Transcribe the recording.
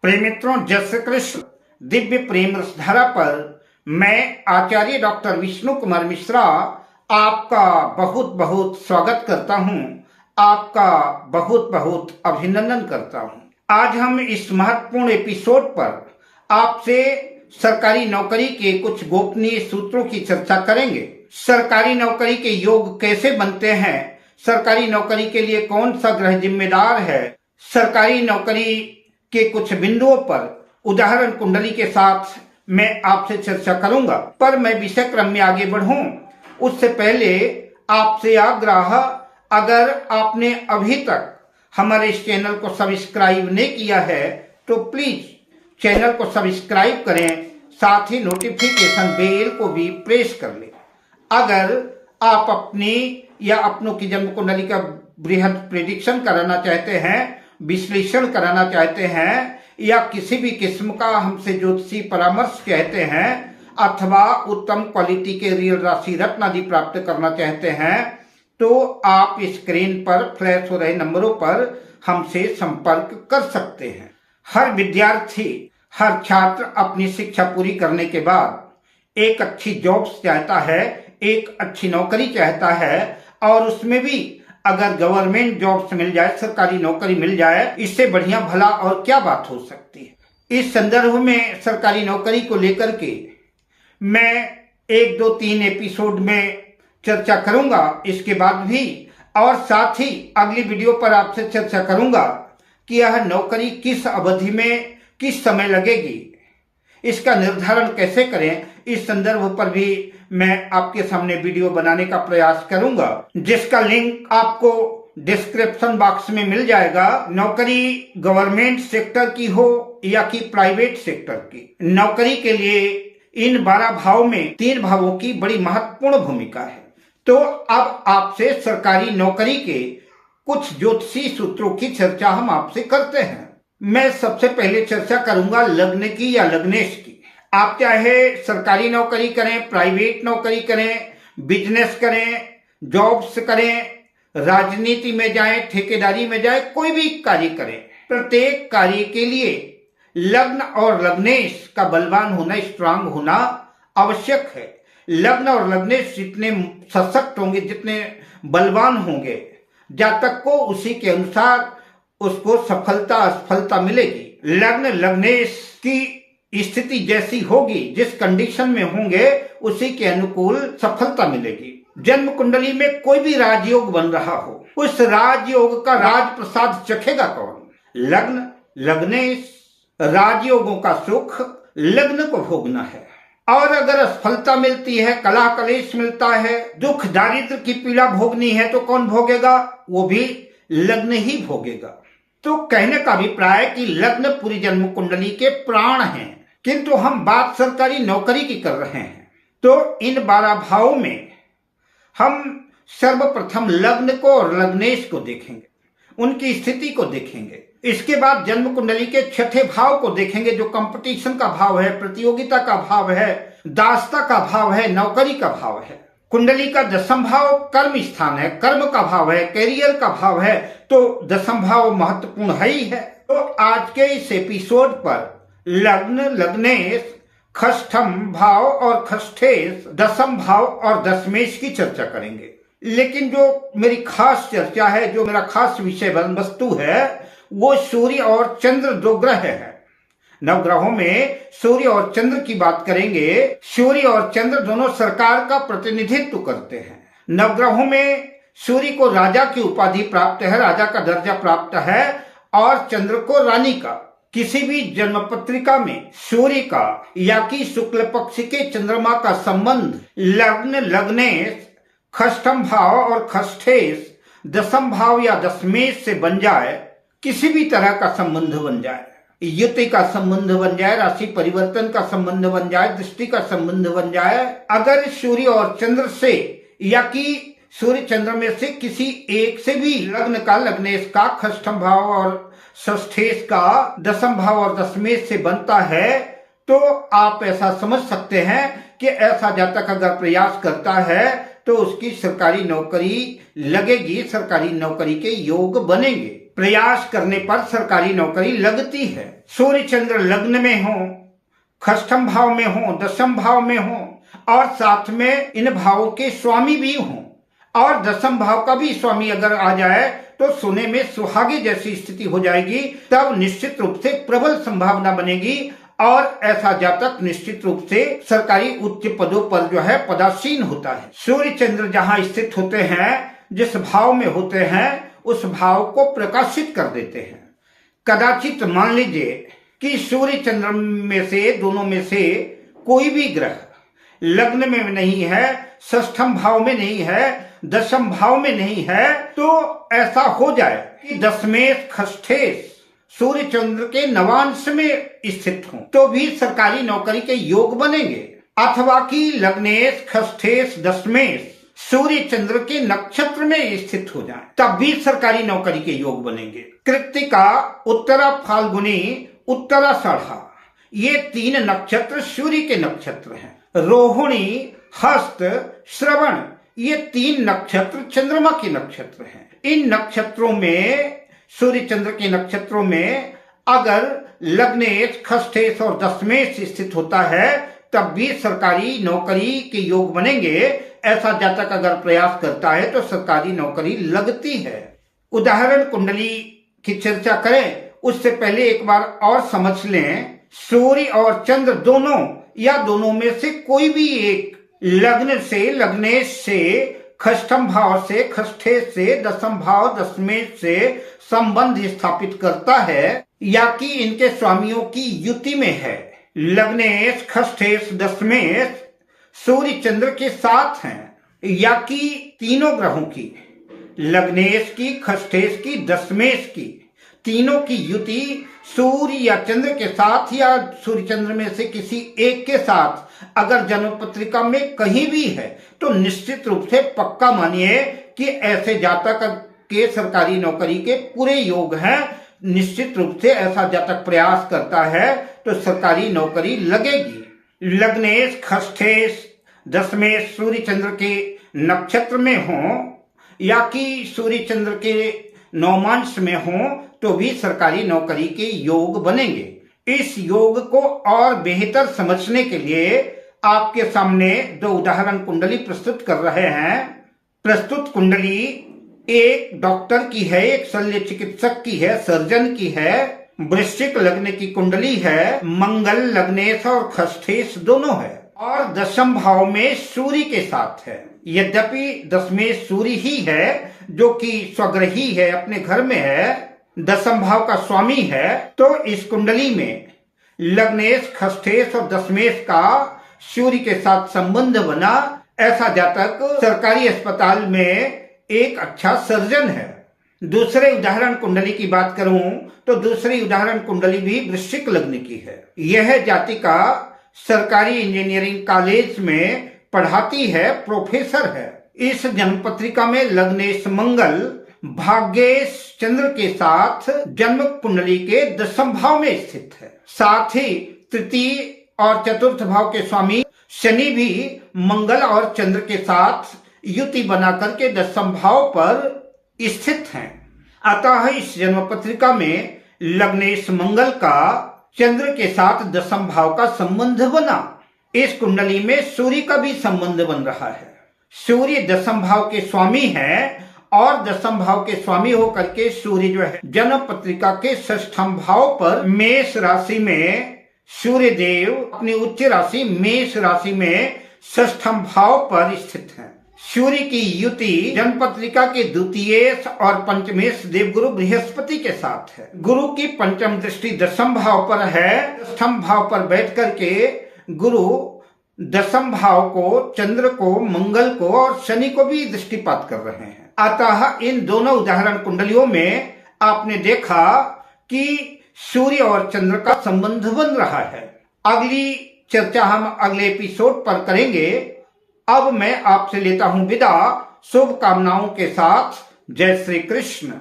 प्रिय मित्रों, जय श्री कृष्ण। दिव्य प्रेम रसधारा पर मैं आचार्य डॉक्टर विष्णु कुमार मिश्रा आपका बहुत बहुत स्वागत करता हूं, आपका बहुत बहुत अभिनंदन करता हूं। आज हम इस महत्वपूर्ण एपिसोड पर आपसे सरकारी नौकरी के कुछ गोपनीय सूत्रों की चर्चा करेंगे। सरकारी नौकरी के योग कैसे बनते हैं, सरकारी नौकरी के लिए कौन सा ग्रह जिम्मेदार है, सरकारी नौकरी के कुछ बिंदुओं पर उदाहरण कुंडली के साथ मैं आपसे चर्चा करूंगा। पर मैं विषय क्रम में आगे बढ़ूं उससे पहले आपसे आग्रह, अगर आपने अभी तक हमारे इस चैनल को सब्सक्राइब नहीं किया है तो प्लीज चैनल को सब्सक्राइब करें, साथ ही नोटिफिकेशन बेल को भी प्रेस कर लें। अगर आप अपनी या अपनों की जन्म कुंडली का बृहद प्रेडिक्शन कराना चाहते हैं, विश्लेषण कराना चाहते हैं, या किसी भी किस्म का हमसे ज्योतिषी परामर्श चाहते हैं, अथवा उत्तम क्वालिटी के रियल राशि रत्न आदि प्राप्त करना चाहते हैं, तो आप स्क्रीन पर फ्लैश हो रहे नंबरों पर हमसे संपर्क कर सकते हैं। हर विद्यार्थी, हर छात्र अपनी शिक्षा पूरी करने के बाद एक अच्छी जॉब चाहता है, एक अच्छी नौकरी चाहता है, और उसमें भी अगर गवर्नमेंट जॉब्स मिल जाए, सरकारी नौकरी मिल जाए, इससे बढ़िया भला और क्या बात हो सकती है। इस संदर्भ में सरकारी नौकरी को लेकर के मैं 1, 2, 3 एपिसोड में चर्चा करूंगा इसके बाद भी, और साथ ही अगली वीडियो पर आपसे चर्चा करूंगा कि यह नौकरी किस अवधि में किस समय लगेगी, इसका निर्धारण कैसे करें। इस संदर्भ पर भी मैं आपके सामने वीडियो बनाने का प्रयास करूंगा, जिसका लिंक आपको डिस्क्रिप्शन बॉक्स में मिल जाएगा। नौकरी गवर्नमेंट सेक्टर की हो या कि प्राइवेट सेक्टर की, नौकरी के लिए इन 12 भाव में 3 भावों की बड़ी महत्वपूर्ण भूमिका है। तो अब आपसे सरकारी नौकरी के कुछ ज्योतिषी सूत्रों की चर्चा हम आपसे करते हैं। मैं सबसे पहले चर्चा करूंगा लग्न की या लग्नेश की। आप चाहे सरकारी नौकरी करें, प्राइवेट नौकरी करें, बिजनेस करें, जॉब्स करें, राजनीति में जाएं, ठेकेदारी में जाएं, कोई भी कार्य करें, प्रत्येक कार्य के लिए लग्न और लग्नेश का बलवान होना, स्ट्रांग होना आवश्यक है। लग्न और लग्नेश जितने सशक्त होंगे, जितने बलवान होंगे, जातक को उसी के अनुसार उसको सफलता असफलता मिलेगी। लग्न लग्नेश की स्थिति जैसी होगी, जिस कंडीशन में होंगे, उसी के अनुकूल सफलता मिलेगी। जन्म कुंडली में कोई भी राजयोग बन रहा हो, उस राजयोग का राज प्रसाद चखेगा कौन? लग्न लग्नेश। राजयोगों का सुख लग्न को भोगना है, और अगर असफलता मिलती है, कलह कलेश मिलता है, दुख दारिद्र की पीड़ा भोगनी है, तो कौन भोगेगा? वो भी लग्न ही भोगेगा। तो कहने का अभिप्राय कि लग्न पूरी जन्म कुंडली के प्राण हैं, किंतु हम बात सरकारी नौकरी की कर रहे हैं। तो इन 12 भावों में हम सर्वप्रथम लग्न को और लग्नेश को देखेंगे, उनकी स्थिति को देखेंगे। इसके बाद जन्म कुंडली के 6ठे भाव को देखेंगे, जो कंपटीशन का भाव है, प्रतियोगिता का भाव है, दासता का भाव है, नौकरी का भाव है। कुंडली का 10वां भाव कर्म स्थान है, कर्म का भाव है, कैरियर का भाव है, तो 10वां भाव महत्वपूर्ण है ही है। तो आज के इस एपिसोड पर लग्न लग्नेश, खष्ठम भाव और खष्ठेश, 10वां भाव और दशमेश की चर्चा करेंगे। लेकिन जो मेरी खास चर्चा है, जो मेरा खास विषय वस्तु है, वो सूर्य और चंद्र 2 ग्रह है। नवग्रहों में सूर्य और चंद्र की बात करेंगे। सूर्य और चंद्र दोनों सरकार का प्रतिनिधित्व करते हैं। नवग्रहों में सूर्य को राजा की उपाधि प्राप्त है, राजा का दर्जा प्राप्त है, और चंद्र को रानी का। किसी भी जन्म पत्रिका में सूर्य का या कि शुक्ल पक्ष के चंद्रमा का संबंध लग्न लग्नेश, खष्ठम भाव और खष्ठेश, 10वां भाव या दशमेश से बन जाए, किसी भी तरह का संबंध बन जाए, युति का संबंध बन जाए, राशि परिवर्तन का संबंध बन जाए, दृष्टि का संबंध बन जाए, अगर सूर्य और चंद्र से या कि सूर्य चंद्र में से किसी एक से भी लग्न का, लग्नेश का, खष्ठम भाव और षष्ठेश का, 10वां भाव और दशमेश से बनता है, तो आप ऐसा समझ सकते हैं कि ऐसा जातक अगर प्रयास करता है तो उसकी सरकारी नौकरी लगेगी, सरकारी नौकरी के योग बनेंगे। प्रयास करने पर सरकारी नौकरी लगती है। सूर्य चंद्र लग्न में हो, खष्टम भाव में हो, दशम भाव में हो और साथ में इन भावों के स्वामी भी हों और दशम भाव का भी स्वामी अगर आ जाए तो सोने में सुहागे जैसी स्थिति हो जाएगी। तब निश्चित रूप से प्रबल संभावना बनेगी और ऐसा जातक निश्चित रूप से सरकारी उच्च पदों पर जो है पदासीन होता है। सूर्य चंद्र जहां स्थित होते हैं, जिस भाव में होते हैं, उस भाव को प्रकाशित कर देते हैं। कदाचित मान लीजिए कि सूर्य चंद्र में से दोनों में से कोई भी ग्रह लग्न में नहीं है, षष्ठम भाव में नहीं है, दशम भाव में नहीं है, तो ऐसा हो जाए कि दशमेश खष्ठेश सूर्य चंद्र के नवांश में स्थित हों तो भी सरकारी नौकरी के योग बनेंगे। अथवा कि लग्नेश खष्ठेश दशमेश सूर्य चंद्र के नक्षत्र में स्थित हो जाए तब भी सरकारी नौकरी के योग बनेंगे। कृत्तिका, उत्तरा फाल्गुनी, उत्तराषाढ़ा ये 3 नक्षत्र सूर्य के नक्षत्र हैं। रोहिणी, हस्त, श्रवण ये 3 नक्षत्र चंद्रमा के नक्षत्र हैं। इन नक्षत्रों में, सूर्य चंद्र के नक्षत्रों में अगर लग्नेश, खष्ठेश और दशमेश स्थित होता है तब भी सरकारी नौकरी के योग बनेंगे। ऐसा जातक अगर प्रयास करता है तो सरकारी नौकरी लगती है। उदाहरण कुंडली की चर्चा करें उससे पहले एक बार और समझ लें, सूर्य और चंद्र दोनों या दोनों में से कोई भी एक लग्न से, लग्नेश से, खष्टम भाव से, खष्ठेश से, दशम भाव दशमेश से संबंध स्थापित करता है या कि इनके स्वामियों की युति में है। लग्नेश, खष्ठेश, दशमेश सूर्य चंद्र के साथ हैं या कि तीनों ग्रहों की, लग्नेश की, खष्ठेश की, दशमेश की, तीनों की युति सूर्य या चंद्र के साथ या सूर्य चंद्र में से किसी एक के साथ अगर जन्म पत्रिका में कहीं भी है तो निश्चित रूप से पक्का मानिए कि ऐसे जातक के सरकारी नौकरी के पूरे योग हैं। निश्चित रूप से ऐसा जातक प्रयास करता है तो सरकारी नौकरी लगेगी। लग्नेश, खष्ठेश, दशमेश सूर्य चंद्र के नक्षत्र में हो या कि सूर्य चंद्र के नौमांश में हो तो भी सरकारी नौकरी के योग बनेंगे। इस योग को और बेहतर समझने के लिए आपके सामने 2 उदाहरण कुंडली प्रस्तुत कर रहे हैं। प्रस्तुत कुंडली एक डॉक्टर की है, एक शल्य चिकित्सक की है, सर्जन की है। वृश्चिक लग्न की कुंडली है। मंगल लग्नेश और खष्ठेश दोनों है और दशम भाव में सूर्य के साथ है। यद्यपि दशमेश सूर्य ही है जो कि स्वग्रही है, अपने घर में है, दशम भाव का स्वामी है, तो इस कुंडली में लग्नेश, खष्ठेश और दशमेश का सूर्य के साथ संबंध बना। ऐसा जातक सरकारी अस्पताल में एक अच्छा सर्जन है। दूसरे उदाहरण कुंडली की बात करूं तो दूसरी उदाहरण कुंडली भी वृश्चिक लग्न की है। यह जातिका सरकारी इंजीनियरिंग कॉलेज में पढ़ाती है, प्रोफेसर है। इस जन्म पत्रिका में लग्नेश मंगल भाग्येश चंद्र के साथ जन्म कुंडली के दशम भाव में स्थित है। साथ ही तृतीय और चतुर्थ भाव के स्वामी शनि भी मंगल और चंद्र के साथ युति बना करके दशम भाव पर स्थित हैं। अतः इस जन्म पत्रिका में लग्नेश मंगल का चंद्र के साथ दशम भाव का संबंध बना। इस कुंडली में सूर्य का भी संबंध बन रहा है। सूर्य दशम भाव के स्वामी है और दशम भाव के स्वामी होकर के सूर्य जो है जन्म पत्रिका के षष्ठम भाव पर मेष राशि में, सूर्य देव अपनी उच्च राशि मेष राशि में षष्ठम भाव पर स्थित है। सूर्य की युति जन्म पत्रिका के द्वितीय और पंचमेश देवगुरु बृहस्पति के साथ है। गुरु की पंचम दृष्टि दशम भाव पर है। षष्ठम भाव पर बैठ करके गुरु दशम भाव को, चंद्र को, मंगल को और शनि को भी दृष्टिपात कर रहे हैं। अतः इन दोनों उदाहरण कुंडलियों में आपने देखा कि सूर्य और चंद्र का संबंध बन रहा है। अगली चर्चा हम अगले एपिसोड पर करेंगे। अब मैं आपसे लेता हूं विदा, शुभकामनाओं के साथ। जय श्री कृष्ण।